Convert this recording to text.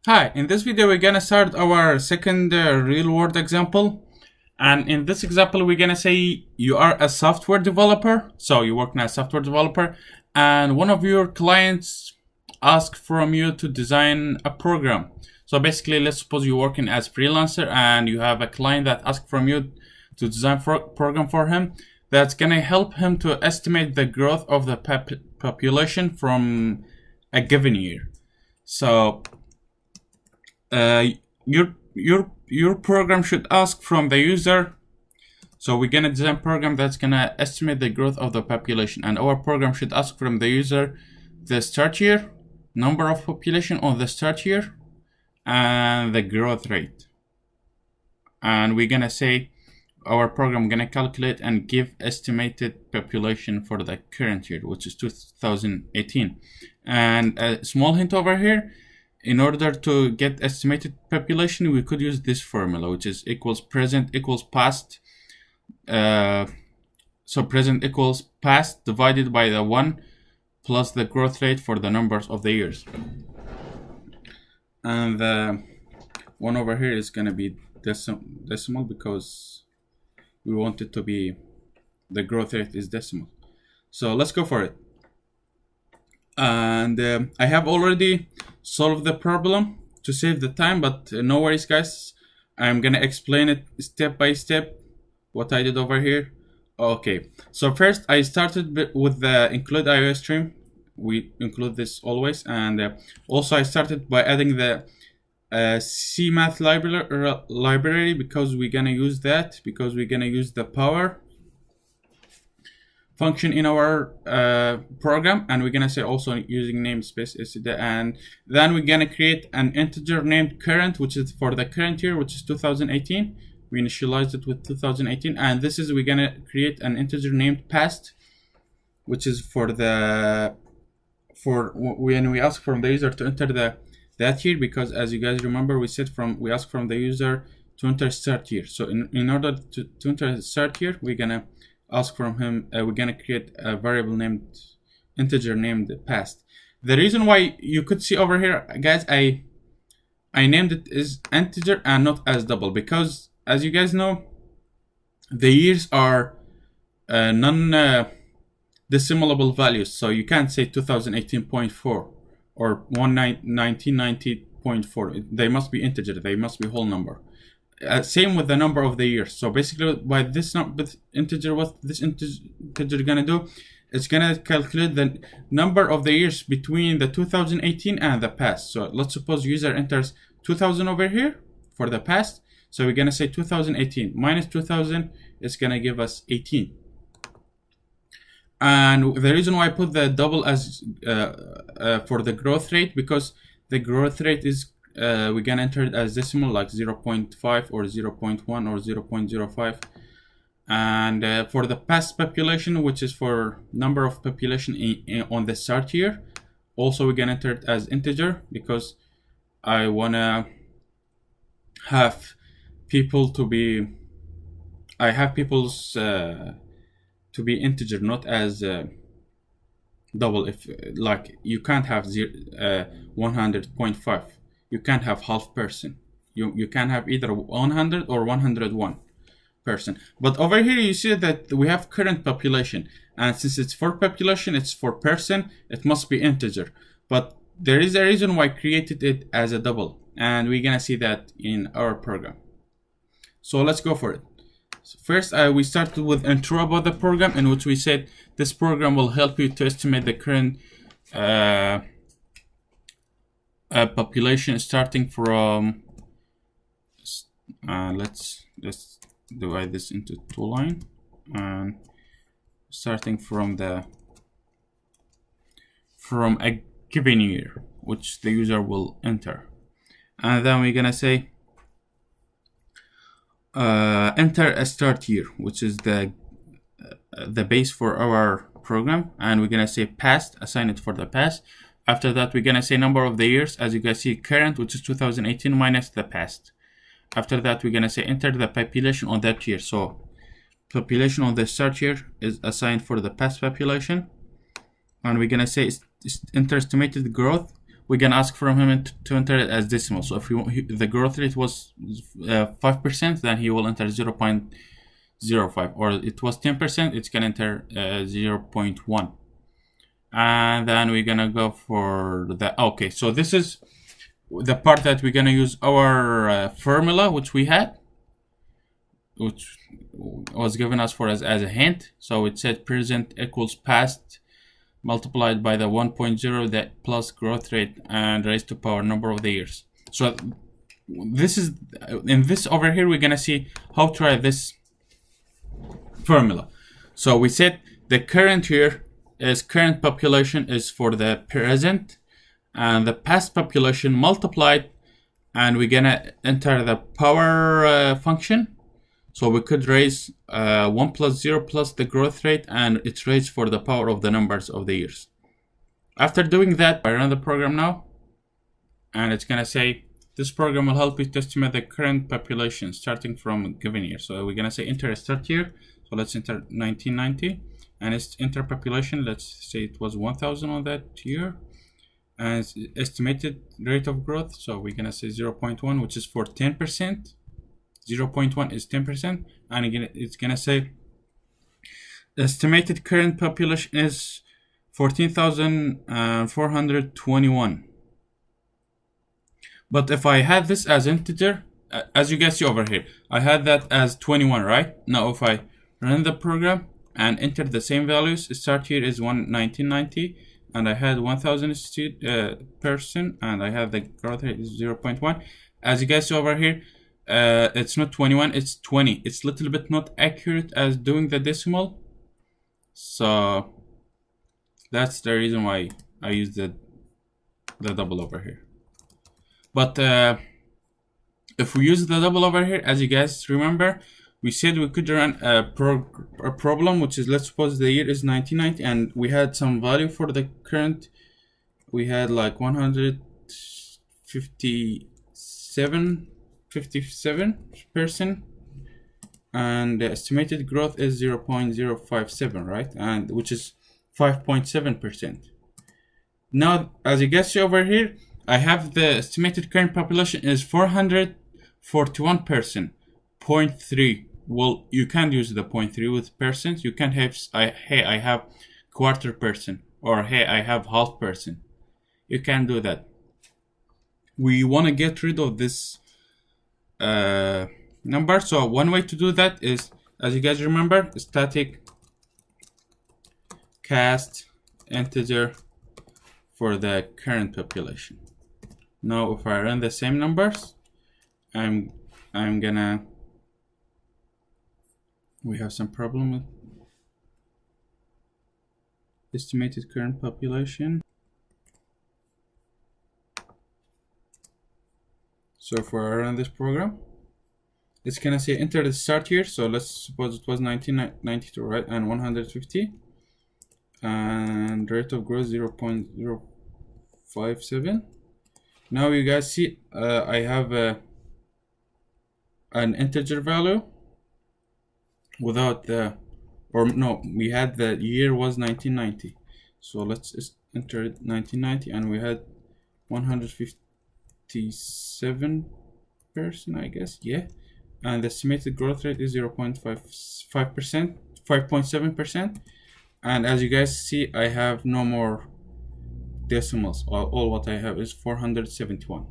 Hi, in this video we're gonna start our second real world example. And in this example we're gonna say you are a software developer, so you work as a software developer, and one of your clients ask from you to design a program. So basically, let's suppose you're working as freelancer and you have a client that asks from you to design a program for him that's gonna help him to estimate the growth of the population from a given year. So your program should ask from the user. So we're gonna design a program that's gonna estimate the growth of the population, and our program should ask from the user the start year, number of population on the start year, and the growth rate. And we're gonna say our program gonna calculate and give estimated population for the current year, which is 2018. And a small hint over here, in order to get estimated population, we could use this formula, which is equals present equals past. So present equals past divided by the 1 plus the growth rate for the numbers of the years. And the one over here is going to be decimal because we want it to be, the growth rate is decimal. So let's go for it. And I have already solved the problem to save the time, but no worries guys, I'm gonna explain it step by step what I did over here. Okay, so first I started with the include iOS stream. We include this always, and also I started by adding the CMath library because we're gonna use that, because we're gonna use the power function in our program, and we're gonna say also using namespace, and then we're gonna create an integer named current, which is for the current year, which is 2018. We initialized it with 2018, and this is, we're gonna create an integer named past, which is for when we ask from the user to enter that year, because as you guys remember, we ask from the user to enter start year. So in order to enter start year, we're gonna ask from him, we're gonna create a variable named integer named past. The reason why you could see over here, guys, I named it as integer and not as double, because as you guys know, the years are non-decimalable values, so you can't say 2018.4 or 1990.4. They must be integer, they must be whole number. Same with the number of the years. So basically, by this integer, what this integer gonna do, it's gonna calculate the number of the years between the 2018 and the past. So let's suppose user enters 2000 over here for the past. So we're gonna say 2018 minus 2000 is gonna give us 18. And the reason why I put the double as for the growth rate, because the growth rate is we're gonna enter it as decimal, like 0.5 or 0.1 or 0.05. And for the past population, which is for number of population on the start year, also we're gonna enter it as integer, because I wanna have people to be, to be integer, not as double. If like you can't have 100.5. You can't have half person. You can have either 100 or 101 person. But over here you see that we have current population, and since it's for population, it's for person, it must be integer. But there is a reason why I created it as a double, and we're gonna see that in our program. So let's go for it. So first, we started with intro about the program, in which we said this program will help you to estimate the current population starting from let's divide this into two lines, and starting from a given year which the user will enter, and then we're gonna say enter a start year, which is the base for our program, and we're gonna say past, assign it for the past. After that, we're gonna say number of the years, as you guys see, current, which is 2018 minus the past. After that, we're gonna say enter the population on that year. So population on the start year is assigned for the past population, and we're gonna say enter estimated growth, we can ask from him to enter it as decimal. So if the growth rate was 5%, then he will enter 0.05, or it was 10%, it's gonna enter 0.1. And then we're gonna go for the, okay, so this is the part that we're gonna use our formula which we had, which was given us for as a hint. So it said present equals past multiplied by the 1.0 that plus growth rate and raised to power number of the years. So this is, in this over here, we're gonna see how to write this formula. So we said the current year is current population is for the present, and the past population multiplied, and we're gonna enter the power function. So we could raise 1 plus 0 plus the growth rate, and it's raised for the power of the numbers of the years. After doing that, I run the program now, and it's gonna say this program will help you to estimate the current population starting from a given year. So we're gonna say enter a start year. So let's enter 1990, and it's enter population. Let's say it was 1,000 on that year, and it's estimated rate of growth. So we're gonna say 0.1, which is for 10%. 0.1 is 10%, and again it's gonna say the estimated current population is 14,421. But if I had this as integer, as you guys see over here, I had that as 21, right? Now if I run the program and enter the same values, start here is 1990, and I had 1,000 person, and I have the growth rate is 0.1. As you guys see over here, it's not 21, it's 20. It's a little bit not accurate as doing the decimal, so that's the reason why I use the double over here. But if we use the double over here, as you guys remember, we said we could run a problem, which is, let's suppose the year is 1990, and we had some value for the current. We had like 157 person, and the estimated growth is 0.057, right? And which is 5.7%. Now, as you guys see over here, I have the estimated current population is 441 person, 0.3. Well, you can't use the 0.3 with persons. You can't have hey, I have quarter person, or hey, I have half person. You can't do that. We want to get rid of this number. So one way to do that is, as you guys remember, static cast integer for the current population. Now if I run the same numbers, I'm gonna, we have some problem with estimated current population. So if I run this program, it's gonna say enter the start year. So let's suppose it was 1992, right? And 150, and rate of growth 0.057. Now you guys see I have an integer value without the, or no, we had the year was 1990. So let's enter 1990, and we had 157 person, I guess, yeah. And the estimated growth rate is 0.55%, 5.7%. And as you guys see, I have no more decimals. All what I have is 471.